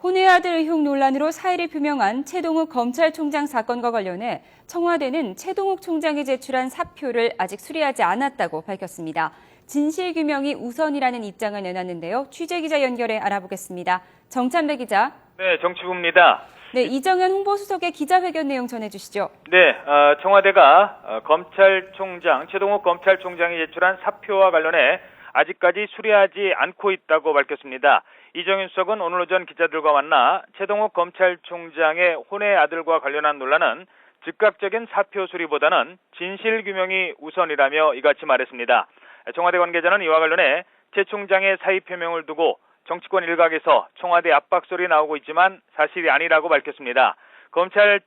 혼외 아들 의혹 논란으로 사의를 표명한 최동욱 검찰총장 사건과 관련해 청와대는 최동욱 총장이 제출한 사표를 아직 수리하지 않았다고 밝혔습니다. 진실규명이 우선이라는 입장을 내놨는데요. 취재기자 연결해 알아보겠습니다. 정찬배 기자. 네, 정치부입니다. 네, 이정현 홍보수석의 기자회견 내용 전해주시죠. 네, 청와대가 검찰총장, 최동욱 검찰총장이 제출한 사표와 관련해 아직까지 수리하지 않고 있다고 밝혔습니다. 이정현 수석은 오늘 오전 기자들과 만나 최동욱 검찰총장의 혼외 아들과 관련한 논란은 즉각적인 사표 수리보다는 진실규명이 우선이라며 이같이 말했습니다. 청와대 관계자는 이와 관련해 최 총장의 사의 표명을 두고 정치권 일각에서 청와대 압박설이 나오고 있지만 사실이 아니라고 밝혔습니다. 검찰의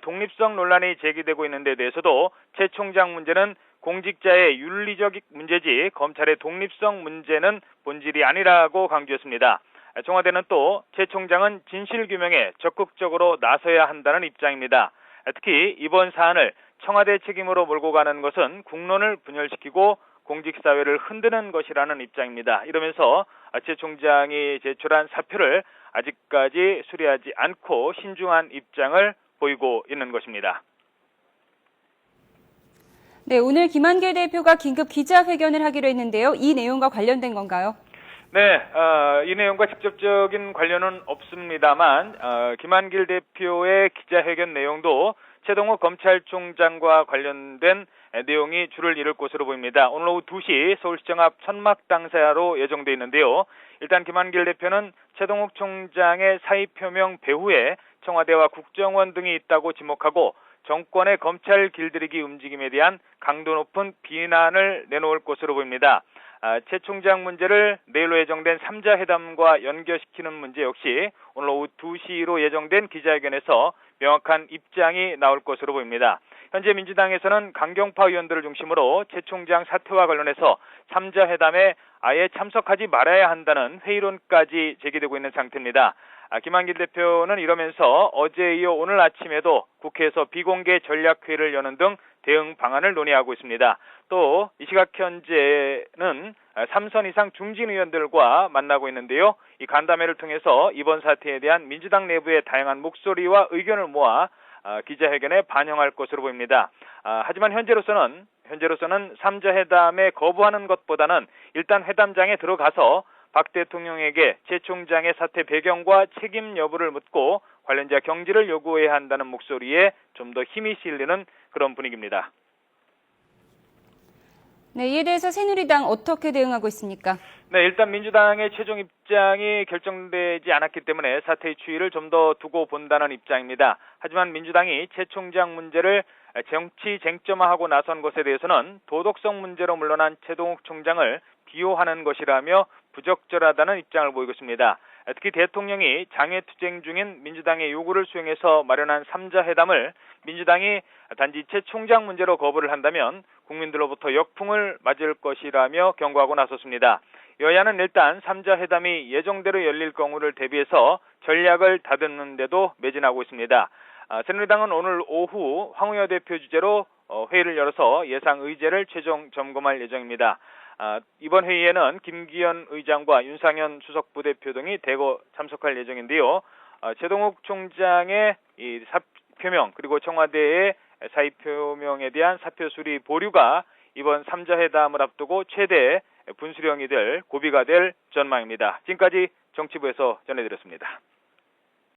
독립성 논란이 제기되고 있는 데 대해서도 최 총장 문제는 공직자의 윤리적 문제지 검찰의 독립성 문제는 본질이 아니라고 강조했습니다. 청와대는 또 최 총장은 진실규명에 적극적으로 나서야 한다는 입장입니다. 특히 이번 사안을 청와대 책임으로 몰고 가는 것은 국론을 분열시키고 공직사회를 흔드는 것이라는 입장입니다. 이러면서 최 총장이 제출한 사표를 아직까지 수리하지 않고 신중한 입장을 보이고 있는 것입니다. 네, 오늘 김한길 대표가 긴급 기자회견을 하기로 했는데요. 이 내용과 관련된 건가요? 네, 이 내용과 직접적인 관련은 없습니다만 김한길 대표의 기자회견 내용도 최동욱 검찰총장과 관련된 내용이 줄을 이룰 것으로 보입니다. 오늘 오후 2시 서울시청 앞 천막당사로 예정돼 있는데요. 일단 김한길 대표는 최동욱 총장의 사의 표명 배후에 청와대와 국정원 등이 있다고 지목하고 정권의 검찰 길들이기 움직임에 대한 강도 높은 비난을 내놓을 것으로 보입니다. 최 총장 문제를 내일로 예정된 3자 회담과 연결시키는 문제 역시 오늘 오후 2시로 예정된 기자회견에서 명확한 입장이 나올 것으로 보입니다. 현재 민주당에서는 강경파 의원들을 중심으로 최 총장 사퇴와 관련해서 3자 회담에 아예 참석하지 말아야 한다는 회의론까지 제기되고 있는 상태입니다. 김한길 대표는 이러면서 어제 이어 오늘 아침에도 국회에서 비공개 전략회의를 여는 등 대응 방안을 논의하고 있습니다. 또 이 시각 현재는 3선 이상 중진 의원들과 만나고 있는데요. 이 간담회를 통해서 이번 사태에 대한 민주당 내부의 다양한 목소리와 의견을 모아 기자회견에 반영할 것으로 보입니다. 하지만 현재로서는 3자 회담에 거부하는 것보다는 일단 회담장에 들어가서 박 대통령에게 최 총장의 사퇴 배경과 책임 여부를 묻고 관련자 경질을 요구해야 한다는 목소리에 좀 더 힘이 실리는 그런 분위기입니다. 네, 이에 대해서 새누리당 어떻게 대응하고 있습니까? 네, 일단 민주당의 최종 입장이 결정되지 않았기 때문에 사퇴의 추이를 좀 더 두고 본다는 입장입니다. 하지만 민주당이 최 총장 문제를 정치 쟁점화하고 나선 것에 대해서는 도덕성 문제로 물러난 최동욱 총장을 비호하는 것이라며 부적절하다는 입장을 보이고 있습니다. 특히 대통령이 장외투쟁 중인 민주당의 요구를 수용해서 마련한 3자 회담을 민주당이 단지 최 총장 문제로 거부를 한다면 국민들로부터 역풍을 맞을 것이라며 경고하고 나섰습니다. 여야는 일단 3자 회담이 예정대로 열릴 경우를 대비해서 전략을 다듬는데도 매진하고 있습니다. 새누리당은 오늘 오후 황우여 대표 주재로 회의를 열어서 예상 의제를 최종 점검할 예정입니다. 이번 회의에는 김기현 의장과 윤상현 수석부 대표 등이 대거 참석할 예정인데요. 최동욱 총장의 이 사표명 그리고 청와대의 사의 표명에 대한 사표 수리 보류가 이번 3자 회담을 앞두고 최대 분수령이 될 고비가 될 전망입니다. 지금까지 정치부에서 전해드렸습니다.